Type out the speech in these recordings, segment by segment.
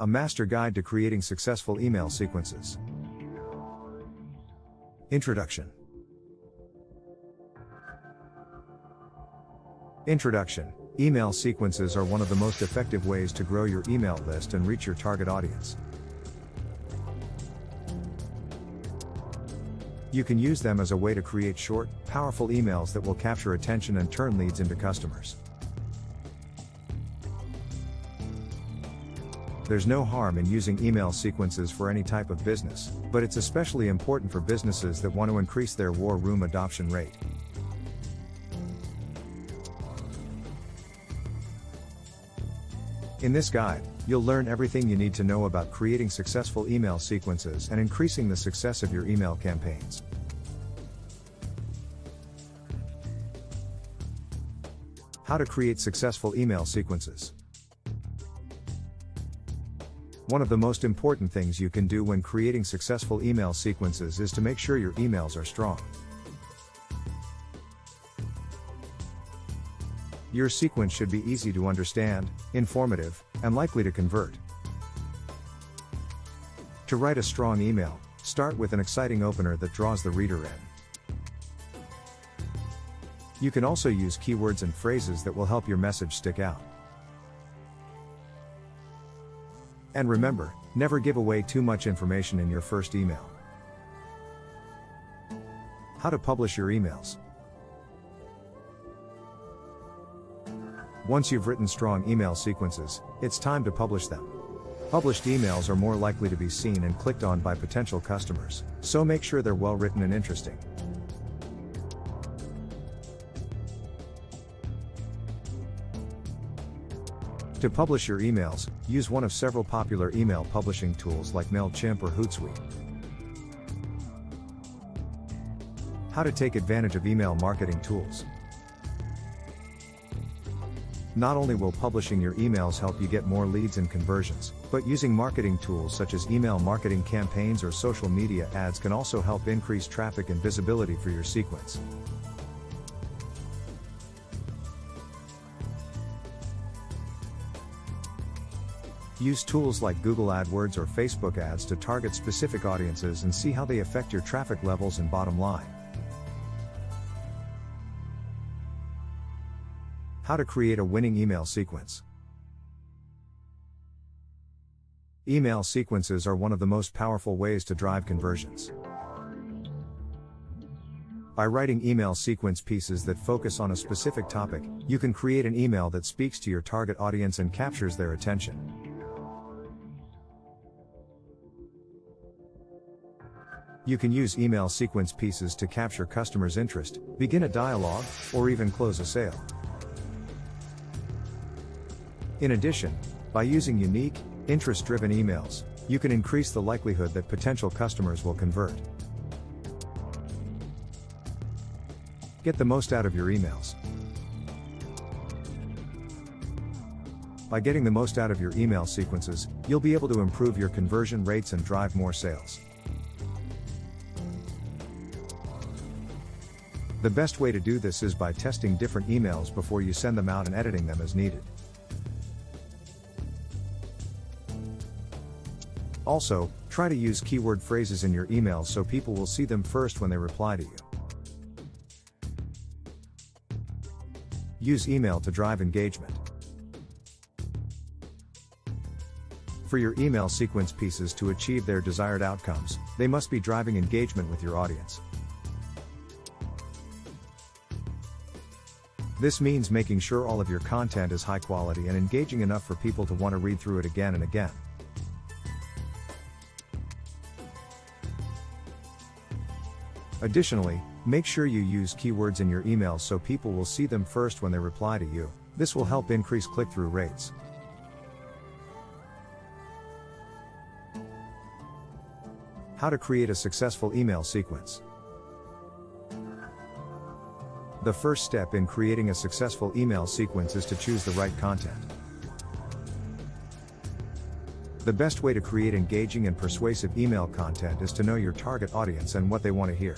A master guide to creating successful email sequences. Introduction. Introduction. Email sequences are one of the most effective ways to grow your email list and reach your target audience. You can use them as a way to create short, powerful emails that will capture attention and turn leads into customers. There's no harm in using email sequences for any type of business, but it's especially important for businesses that want to increase their war room adoption rate. In this guide, you'll learn everything you need to know about creating successful email sequences and increasing the success of your email campaigns. How to create successful email sequences. One of the most important things you can do when creating successful email sequences is to make sure your emails are strong. Your sequence should be easy to understand, informative, and likely to convert. To write a strong email, start with an exciting opener that draws the reader in. You can also use keywords and phrases that will help your message stick out. And remember, never give away too much information in your first email. How to publish your emails. Once you've written strong email sequences, it's time to publish them. Published emails are more likely to be seen and clicked on by potential customers, so make sure they're well written and interesting. To publish your emails, use one of several popular email publishing tools like MailChimp or Hootsuite. How to take advantage of email marketing tools. Not only will publishing your emails help you get more leads and conversions, but using marketing tools such as email marketing campaigns or social media ads can also help increase traffic and visibility for your sequence. Use tools like Google AdWords or Facebook ads to target specific audiences and see how they affect your traffic levels and bottom line. How to create a winning email sequence. Email sequences are one of the most powerful ways to drive conversions. By writing email sequence pieces that focus on a specific topic, you can create an email that speaks to your target audience and captures their attention. You can use email sequence pieces to capture customers' interest, begin a dialogue, or even close a sale. In addition, by using unique, interest-driven emails, you can increase the likelihood that potential customers will convert. Get the most out of your emails. By getting the most out of your email sequences, you'll be able to improve your conversion rates and drive more sales. The best way to do this is by testing different emails before you send them out and editing them as needed. Also, try to use keyword phrases in your emails so people will see them first when they reply to you. Use email to drive engagement. For your email sequence pieces to achieve their desired outcomes, they must be driving engagement with your audience. This means making sure all of your content is high quality and engaging enough for people to want to read through it again and again. Additionally, make sure you use keywords in your emails so people will see them first when they reply to you. This will help increase click-through rates. How to create a successful email sequence. The first step in creating a successful email sequence is to choose the right content. The best way to create engaging and persuasive email content is to know your target audience and what they want to hear.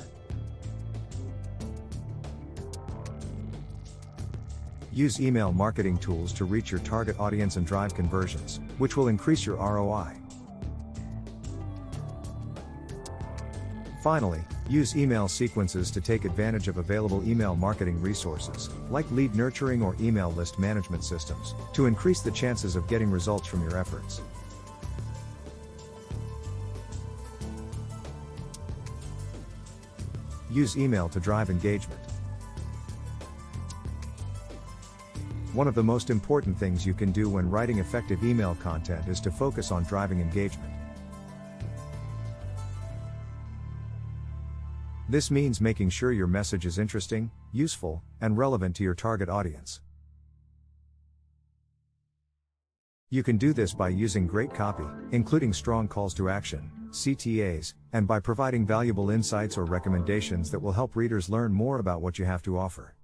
Use email marketing tools to reach your target audience and drive conversions, which will increase your ROI. Finally, use email sequences to take advantage of available email marketing resources, like lead nurturing or email list management systems, to increase the chances of getting results from your efforts. Use email to drive engagement. One of the most important things you can do when writing effective email content is to focus on driving engagement. This means making sure your message is interesting, useful, and relevant to your target audience. You can do this by using great copy, including strong calls to action, CTAs, and by providing valuable insights or recommendations that will help readers learn more about what you have to offer.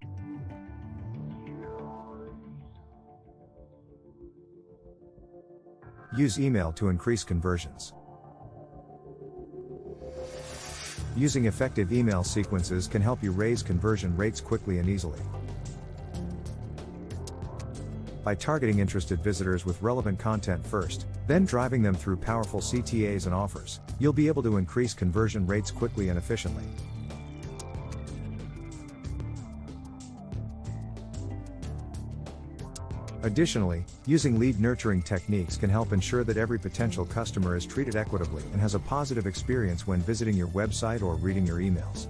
Use email to increase conversions. Using effective email sequences can help you raise conversion rates quickly and easily. By targeting interested visitors with relevant content first, then driving them through powerful CTAs and offers, you'll be able to increase conversion rates quickly and efficiently. Additionally, using lead nurturing techniques can help ensure that every potential customer is treated equitably and has a positive experience when visiting your website or reading your emails.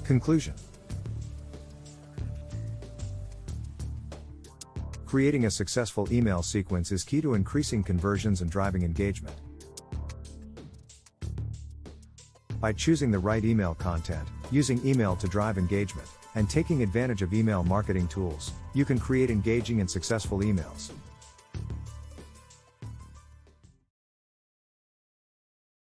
Conclusion. Creating a successful email sequence is key to increasing conversions and driving engagement. By choosing the right email content, using email to drive engagement, and taking advantage of email marketing tools, you can create engaging and successful emails.